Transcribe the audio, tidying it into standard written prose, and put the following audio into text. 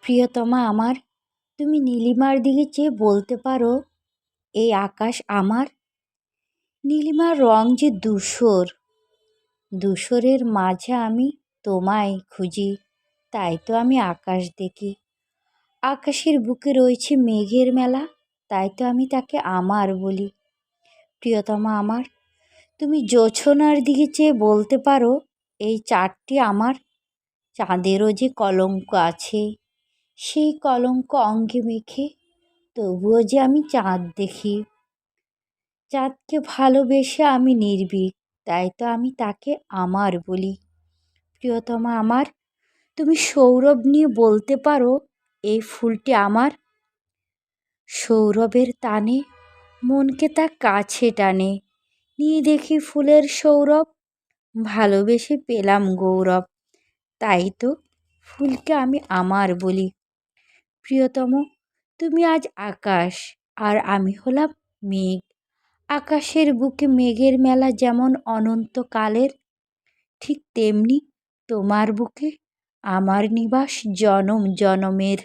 প্রিয়তমা আমার, তুমি নীলিমার দিকে চেয়ে বলতে পারো এই আকাশ আমার। নীলিমার রং যে ধূসর, ধূসরের মাঝে আমি তোমায় খুঁজি, তাই তো আমি আকাশ দেখি। আকাশের বুকে রয়েছে মেঘের মেলা, তাই তো আমি তাকে আমার বলি। প্রিয়তমা আমার, তুমি জোছনার দিকে চেয়ে বলতে পারো এই চাঁদটি আমার। চাঁদেরও যে কলঙ্ক আছে, সেই কলঙ্ক অঙ্গে মেখে তবুও যে আমি চাঁদ দেখি। চাঁদকে ভালোবেসে আমি নির্ভীক, তাই তো আমি তাকে আমার বলি। প্রিয়তমা আমার, তুমি সৌরভ নিয়ে বলতে পারো এই ফুলটি আমার। সৌরভের টানে মনকে তা কাছে টানে, নিয়ে দেখি ফুলের সৌরভ, ভালোবেসে পেলাম গৌরব, তাই তো ফুলকে আমি আমার বলি। প্রিয়তম, তুমি আজ আকাশ আর আমি হলাম মেঘ। আকাশের বুকে মেঘের মেলা যেমন অনন্তকালের, ঠিক তেমনি তোমার বুকে আমার নিবাস জনম জনমের।